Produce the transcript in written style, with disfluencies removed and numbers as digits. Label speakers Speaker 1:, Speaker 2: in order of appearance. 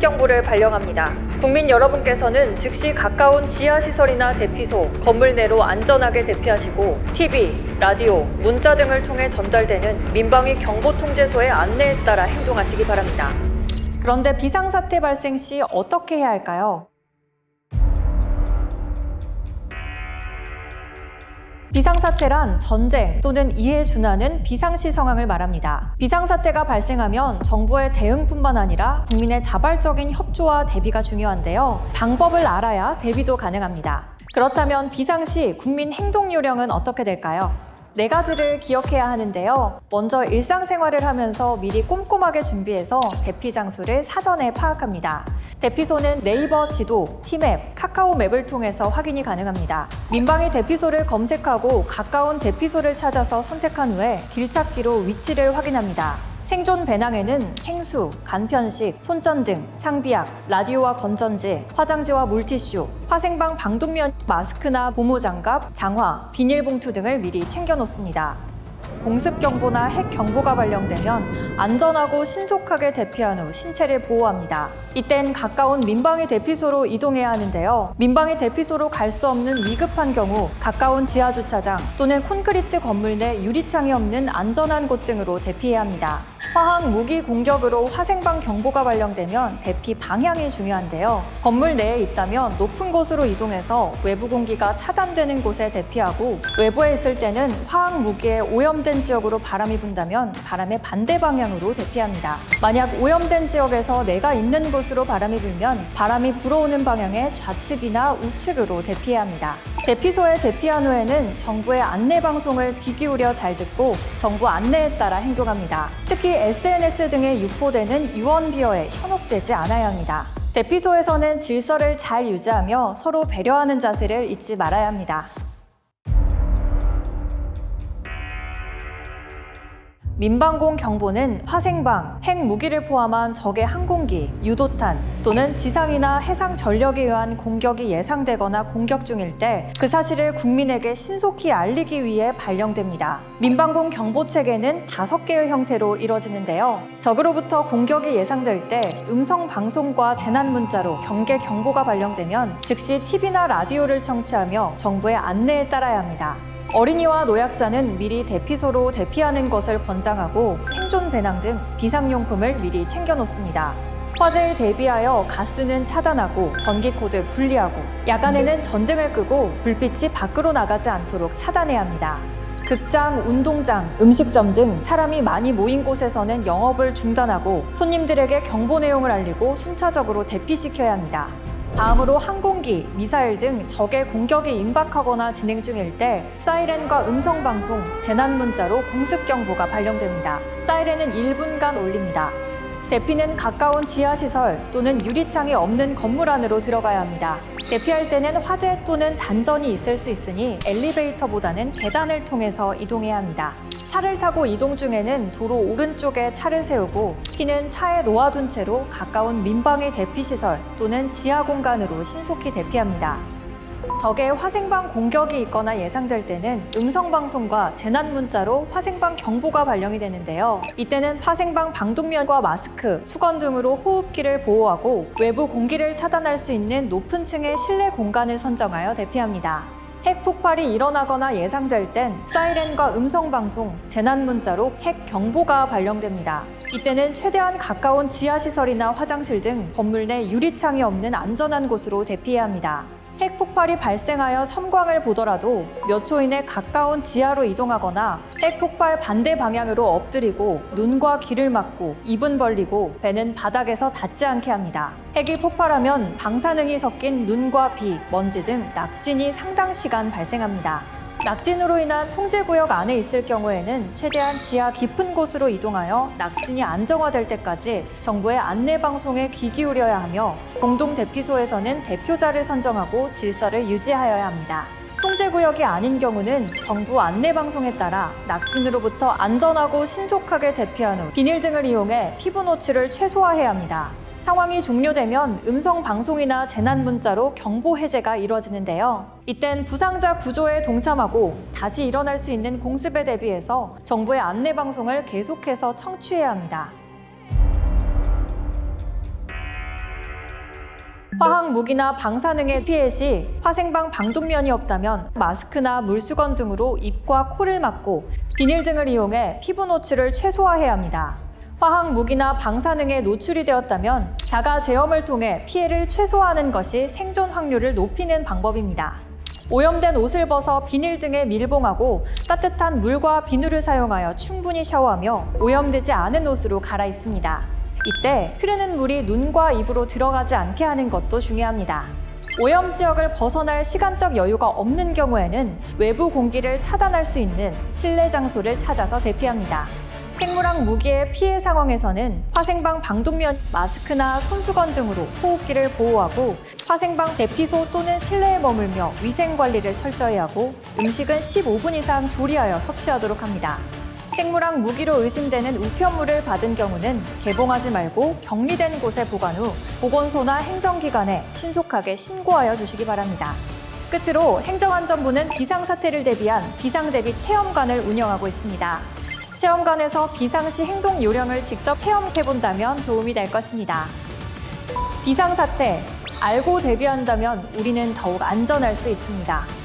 Speaker 1: 공습경보를 발령합니다. 국민 여러분께서는 즉시 가까운 지하시설이나 대피소, 건물 내로 안전하게 대피하시고 TV, 라디오, 문자 등을 통해 전달되는 민방위 경보통제소의 안내에 따라 행동하시기 바랍니다.
Speaker 2: 그런데 비상사태 발생 시 어떻게 해야 할까요? 비상사태란 전쟁 또는 이에 준하는 비상시 상황을 말합니다. 비상사태가 발생하면 정부의 대응뿐만 아니라 국민의 자발적인 협조와 대비가 중요한데요. 방법을 알아야 대비도 가능합니다. 그렇다면 비상시 국민 행동 요령은 어떻게 될까요? 4가지를 기억해야 하는데요. 먼저 일상생활을 하면서 미리 꼼꼼하게 준비해서 대피 장소를 사전에 파악합니다. 대피소는 네이버 지도, 티맵, 카카오맵을 통해서 확인이 가능합니다. 민방위 대피소를 검색하고 가까운 대피소를 찾아서 선택한 후에 길찾기로 위치를 확인합니다. 생존 배낭에는 생수, 간편식, 손전등, 상비약, 라디오와 건전지, 화장지와 물티슈, 화생방 방독면, 마스크나 보모장갑, 장화, 비닐봉투 등을 미리 챙겨 놓습니다. 공습경보나 핵경보가 발령되면 안전하고 신속하게 대피한 후 신체를 보호합니다. 이땐 가까운 민방위 대피소로 이동해야 하는데요. 민방위 대피소로 갈 수 없는 위급한 경우 가까운 지하주차장 또는 콘크리트 건물 내 유리창이 없는 안전한 곳 등으로 대피해야 합니다. 화학 무기 공격으로 화생방 경보가 발령되면 대피 방향이 중요한데요. 건물 내에 있다면 높은 곳으로 이동해서 외부 공기가 차단되는 곳에 대피하고 외부에 있을 때는 화학 무기에 오염된 지역으로 바람이 분다면 바람의 반대 방향으로 대피합니다. 만약 오염된 지역에서 내가 있는 곳으로 바람이 불면 바람이 불어오는 방향의 좌측이나 우측으로 대피해야 합니다. 대피소에 대피한 후에는 정부의 안내 방송을 귀 기울여 잘 듣고 정부 안내에 따라 행동합니다. 특히 SNS 등에 유포되는 유언비어에 현혹되지 않아야 합니다. 대피소에서는 질서를 잘 유지하며 서로 배려하는 자세를 잊지 말아야 합니다. 민방공 경보는 화생방, 핵무기를 포함한 적의 항공기, 유도탄 또는 지상이나 해상 전력에 의한 공격이 예상되거나 공격 중일 때 그 사실을 국민에게 신속히 알리기 위해 발령됩니다. 민방공 경보 체계는 5개의 형태로 이뤄지는데요. 적으로부터 공격이 예상될 때 음성 방송과 재난 문자로 경계 경보가 발령되면 즉시 TV나 라디오를 청취하며 정부의 안내에 따라야 합니다. 어린이와 노약자는 미리 대피소로 대피하는 것을 권장하고 생존 배낭 등 비상용품을 미리 챙겨 놓습니다. 화재에 대비하여 가스는 차단하고 전기코드 분리하고 야간에는 전등을 끄고 불빛이 밖으로 나가지 않도록 차단해야 합니다. 극장, 운동장, 음식점 등 사람이 많이 모인 곳에서는 영업을 중단하고 손님들에게 경보 내용을 알리고 순차적으로 대피시켜야 합니다. 다음으로 항공기, 미사일 등 적의 공격이 임박하거나 진행 중일 때 사이렌과 음성방송, 재난문자로 공습경보가 발령됩니다. 사이렌은 1분간 울립니다. 대피는 가까운 지하시설 또는 유리창이 없는 건물 안으로 들어가야 합니다. 대피할 때는 화재 또는 단전이 있을 수 있으니 엘리베이터보다는 계단을 통해서 이동해야 합니다. 차를 타고 이동 중에는 도로 오른쪽에 차를 세우고 키는 차에 놓아둔 채로 가까운 민방위 대피시설 또는 지하 공간으로 신속히 대피합니다. 적의 화생방 공격이 있거나 예상될 때는 음성방송과 재난문자로 화생방 경보가 발령이 되는데요. 이때는 화생방 방독면과 마스크, 수건 등으로 호흡기를 보호하고 외부 공기를 차단할 수 있는 높은 층의 실내 공간을 선정하여 대피합니다. 핵폭발이 일어나거나 예상될 땐 사이렌과 음성방송, 재난문자로 핵경보가 발령됩니다. 이때는 최대한 가까운 지하시설이나 화장실 등 건물 내 유리창이 없는 안전한 곳으로 대피해야 합니다. 핵폭발이 발생하여 섬광을 보더라도 몇 초 이내 가까운 지하로 이동하거나 핵폭발 반대 방향으로 엎드리고 눈과 귀를 막고 입은 벌리고 배는 바닥에서 닿지 않게 합니다. 핵이 폭발하면 방사능이 섞인 눈과 비, 먼지 등 낙진이 상당 시간 발생합니다. 낙진으로 인한 통제구역 안에 있을 경우에는 최대한 지하 깊은 곳으로 이동하여 낙진이 안정화될 때까지 정부의 안내방송에 귀 기울여야 하며 공동대피소에서는 대표자를 선정하고 질서를 유지하여야 합니다. 통제구역이 아닌 경우는 정부 안내방송에 따라 낙진으로부터 안전하고 신속하게 대피한 후 비닐 등을 이용해 피부 노출을 최소화해야 합니다. 상황이 종료되면 음성방송이나 재난문자로 경보 해제가 이루어지는데요. 이땐 부상자 구조에 동참하고 다시 일어날 수 있는 공습에 대비해서 정부의 안내방송을 계속해서 청취해야 합니다. 화학 무기나 방사능의 피해 시 화생방 방독면이 없다면 마스크나 물수건 등으로 입과 코를 막고 비닐 등을 이용해 피부 노출을 최소화해야 합니다. 화학 무기나 방사능에 노출이 되었다면 자가 제염을 통해 피해를 최소화하는 것이 생존 확률을 높이는 방법입니다. 오염된 옷을 벗어 비닐 등에 밀봉하고 따뜻한 물과 비누를 사용하여 충분히 샤워하며 오염되지 않은 옷으로 갈아입습니다. 이때 흐르는 물이 눈과 입으로 들어가지 않게 하는 것도 중요합니다. 오염 지역을 벗어날 시간적 여유가 없는 경우에는 외부 공기를 차단할 수 있는 실내 장소를 찾아서 대피합니다. 생물학 무기의 피해 상황에서는 화생방 방독면, 마스크나 손수건 등으로 호흡기를 보호하고 화생방 대피소 또는 실내에 머물며 위생 관리를 철저히 하고 음식은 15분 이상 조리하여 섭취하도록 합니다. 생물학 무기로 의심되는 우편물을 받은 경우는 개봉하지 말고 격리된 곳에 보관 후 보건소나 행정기관에 신속하게 신고하여 주시기 바랍니다. 끝으로 행정안전부는 비상사태를 대비한 비상대비 체험관을 운영하고 있습니다. 체험관에서 비상시 행동 요령을 직접 체험해본다면 도움이 될 것입니다. 비상사태, 알고 대비한다면 우리는 더욱 안전할 수 있습니다.